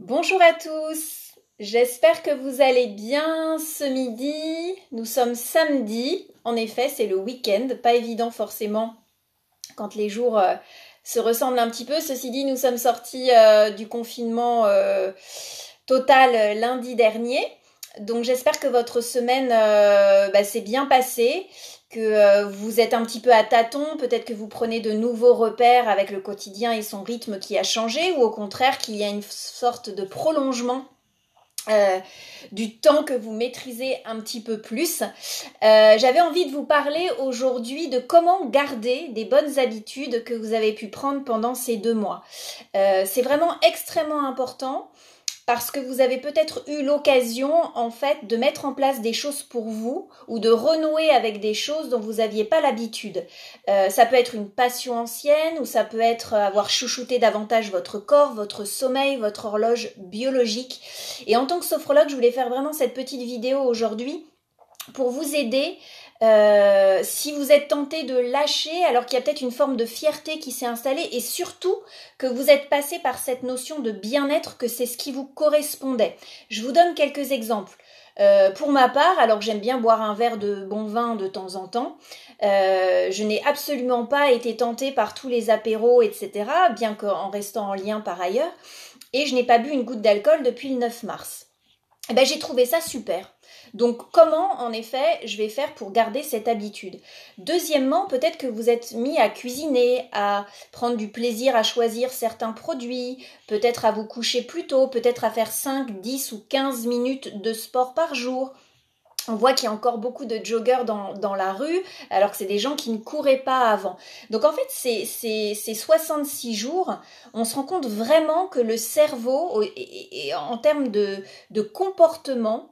Bonjour à tous, j'espère que vous allez bien ce midi. Nous sommes samedi, en effet c'est le week-end, pas évident forcément quand les jours se ressemblent un petit peu. Ceci dit, nous sommes sortis du confinement total lundi dernier. Donc j'espère que votre semaine s'est bien passée, que vous êtes un petit peu à tâtons, peut-être que vous prenez de nouveaux repères avec le quotidien et son rythme qui a changé, ou au contraire qu'il y a une sorte de prolongement du temps que vous maîtrisez un petit peu plus. J'avais envie de vous parler aujourd'hui de comment garder des bonnes habitudes que vous avez pu prendre pendant ces 2 mois. C'est vraiment extrêmement important, parce que vous avez peut-être eu l'occasion, en fait, de mettre en place des choses pour vous ou de renouer avec des choses dont vous n'aviez pas l'habitude. Ça peut être une passion ancienne ou ça peut être avoir chouchouté davantage votre corps, votre sommeil, votre horloge biologique. Et en tant que sophrologue, je voulais faire vraiment cette petite vidéo aujourd'hui pour vous aider. Si vous êtes tenté de lâcher alors qu'il y a peut-être une forme de fierté qui s'est installée et surtout que vous êtes passé par cette notion de bien-être, que c'est ce qui vous correspondait. Je vous donne quelques exemples. Pour ma part, alors que j'aime bien boire un verre de bon vin de temps en temps, je n'ai absolument pas été tentée par tous les apéros, etc., bien qu'en restant en lien par ailleurs, et je n'ai pas bu une goutte d'alcool depuis le 9 mars. Eh ben, j'ai trouvé ça super. Donc, comment, en effet, je vais faire pour garder cette habitude? Deuxièmement, peut-être que vous êtes mis à cuisiner, à prendre du plaisir à choisir certains produits, peut-être à vous coucher plus tôt, peut-être à faire 5, 10 ou 15 minutes de sport par jour. On voit qu'il y a encore beaucoup de joggers dans la rue, alors que c'est des gens qui ne couraient pas avant. Donc en fait, ces 66 jours, on se rend compte vraiment que le cerveau, et en termes de comportement,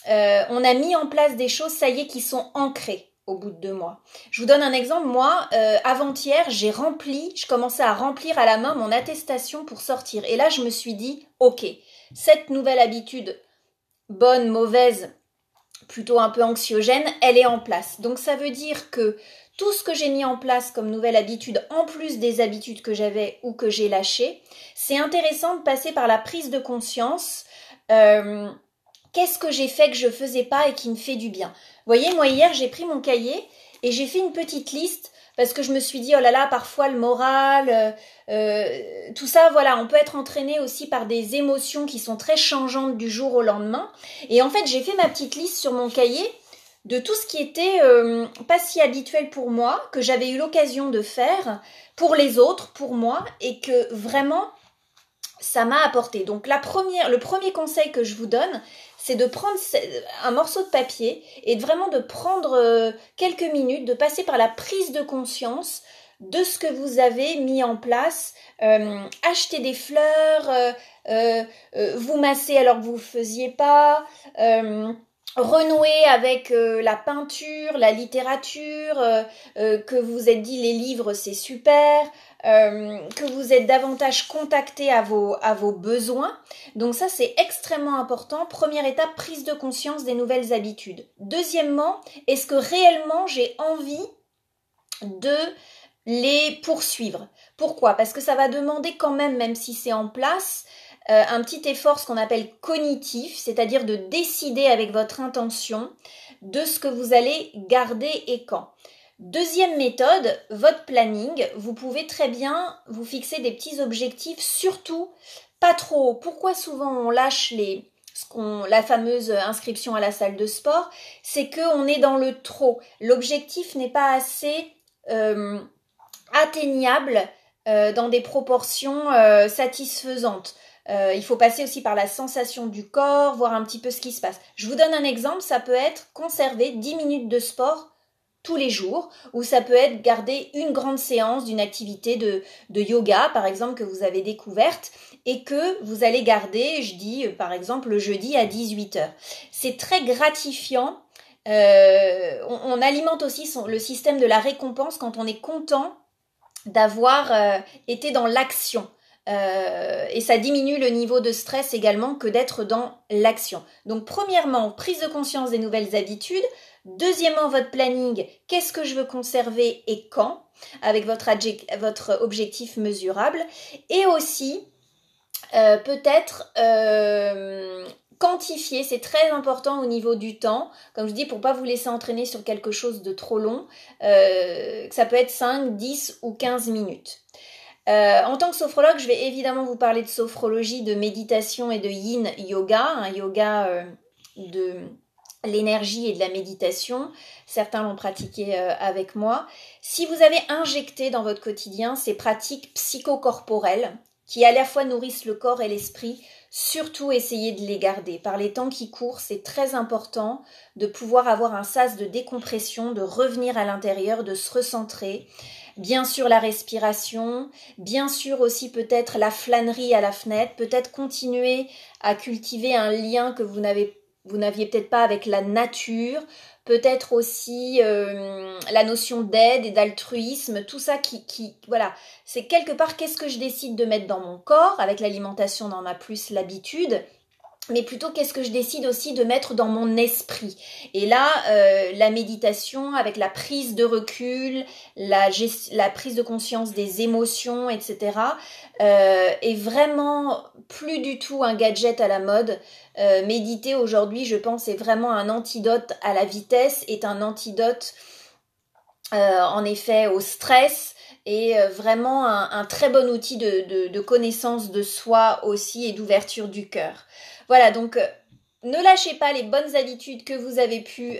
on a mis en place des choses, ça y est, qui sont ancrées au bout de 2 mois. Je vous donne un exemple. Moi, avant-hier, je commençais à remplir à la main mon attestation pour sortir. Et là, je me suis dit, ok, cette nouvelle habitude, bonne, mauvaise, plutôt un peu anxiogène, elle est en place. Donc ça veut dire que tout ce que j'ai mis en place comme nouvelle habitude, en plus des habitudes que j'avais ou que j'ai lâchées, c'est intéressant de passer par la prise de conscience. Qu'est-ce que j'ai fait que je faisais pas et qui me fait du bien? Vous voyez, moi hier, j'ai pris mon cahier et j'ai fait une petite liste parce que je me suis dit, oh là là, parfois le moral, tout ça, voilà, on peut être entraîné aussi par des émotions qui sont très changeantes du jour au lendemain. Et en fait, j'ai fait ma petite liste sur mon cahier de tout ce qui était pas si habituel pour moi, que j'avais eu l'occasion de faire pour les autres, pour moi, et que vraiment, ça m'a apporté. Donc le premier conseil que je vous donne, c'est de prendre un morceau de papier et vraiment de prendre quelques minutes, de passer par la prise de conscience de ce que vous avez mis en place. Acheter des fleurs, vous masser alors que vous ne le faisiez pas, renouer avec la peinture, la littérature, que vous êtes dit les livres c'est super, que vous êtes davantage contacté à vos besoins. Donc ça c'est extrêmement important. Première étape, prise de conscience des nouvelles habitudes. Deuxièmement, est-ce que réellement j'ai envie de les poursuivre? Pourquoi? Parce que ça va demander quand même si c'est en place, un petit effort, ce qu'on appelle cognitif, c'est-à-dire de décider avec votre intention de ce que vous allez garder et quand. Deuxième méthode, votre planning. Vous pouvez très bien vous fixer des petits objectifs, surtout pas trop haut. Pourquoi souvent on lâche la fameuse inscription à la salle de sport? C'est qu'on est dans le trop. L'objectif n'est pas assez atteignable dans des proportions satisfaisantes. Il faut passer aussi par la sensation du corps, voir un petit peu ce qui se passe. Je vous donne un exemple, ça peut être conserver 10 minutes de sport tous les jours, ou ça peut être garder une grande séance d'une activité de yoga, par exemple, que vous avez découverte, et que vous allez garder, je dis par exemple le jeudi à 18h. C'est très gratifiant. On alimente aussi le système de la récompense quand on est content d'avoir été dans l'action. Et ça diminue le niveau de stress également que d'être dans l'action. Donc premièrement, prise de conscience des nouvelles habitudes. Deuxièmement, votre planning, qu'est-ce que je veux conserver et quand, avec votre objectif mesurable. Et aussi, peut-être quantifier, c'est très important au niveau du temps, comme je dis, pour pas vous laisser entraîner sur quelque chose de trop long, que ça peut être 5, 10 ou 15 minutes. En tant que sophrologue, je vais évidemment vous parler de sophrologie, de méditation et de yin yoga, un yoga de l'énergie et de la méditation. Certains l'ont pratiqué avec moi. Si vous avez injecté dans votre quotidien ces pratiques psychocorporelles qui à la fois nourrissent le corps et l'esprit, surtout essayez de les garder. Par les temps qui courent, c'est très important de pouvoir avoir un sas de décompression, de revenir à l'intérieur, de se recentrer. Bien sûr la respiration, bien sûr aussi peut-être la flânerie à la fenêtre, peut-être continuer à cultiver un lien que vous n'aviez peut-être pas avec la nature, peut-être aussi la notion d'aide et d'altruisme, tout ça voilà, c'est quelque part qu'est-ce que je décide de mettre dans mon corps, avec l'alimentation on en a plus l'habitude, mais plutôt qu'est-ce que je décide aussi de mettre dans mon esprit. Et là, la méditation avec la prise de recul, la prise de conscience des émotions, etc., est vraiment plus du tout un gadget à la mode. Méditer aujourd'hui, je pense, est vraiment un antidote à la vitesse, est un antidote en effet au stress, et vraiment un très bon outil de connaissance de soi aussi et d'ouverture du cœur. Voilà, donc ne lâchez pas les bonnes habitudes que vous avez pu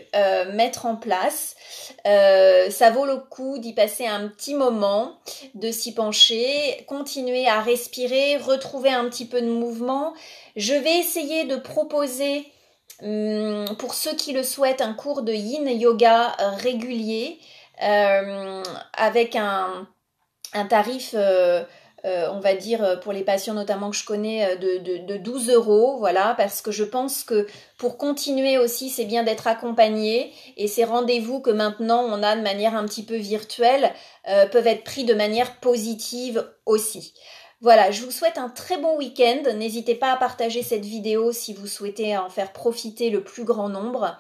mettre en place. Ça vaut le coup d'y passer un petit moment, de s'y pencher, continuer à respirer, retrouver un petit peu de mouvement. Je vais essayer de proposer, pour ceux qui le souhaitent, un cours de yin yoga régulier avec un tarif on va dire pour les patients notamment que je connais de 12 €, voilà, parce que je pense que pour continuer aussi c'est bien d'être accompagné, et ces rendez-vous que maintenant on a de manière un petit peu virtuelle peuvent être pris de manière positive aussi. Voilà, je vous souhaite un très bon week-end. N'hésitez pas à partager cette vidéo si vous souhaitez en faire profiter le plus grand nombre.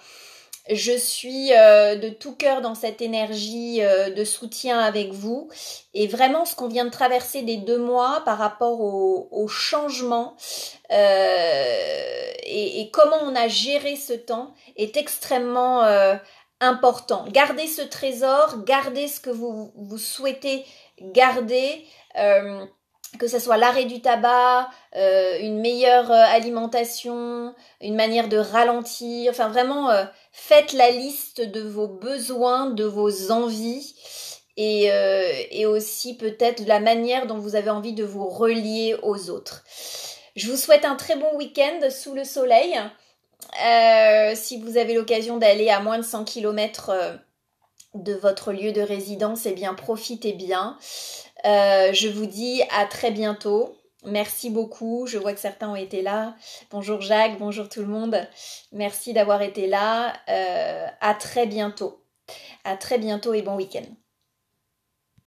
Je suis de tout cœur dans cette énergie de soutien avec vous, et vraiment ce qu'on vient de traverser des 2 mois par rapport au changement et comment on a géré ce temps est extrêmement important. Gardez ce trésor, gardez ce que vous souhaitez garder, que ce soit l'arrêt du tabac, une meilleure alimentation, une manière de ralentir, enfin vraiment faites la liste de vos besoins, de vos envies, et aussi peut-être de la manière dont vous avez envie de vous relier aux autres. Je vous souhaite un très bon week-end sous le soleil. Si vous avez l'occasion d'aller à moins de 100 km de votre lieu de résidence, eh bien profitez bien. Je vous dis à très bientôt. Merci beaucoup, je vois que certains ont été là. Bonjour Jacques, bonjour tout le monde. Merci d'avoir été là. À très bientôt. À très bientôt et bon week-end.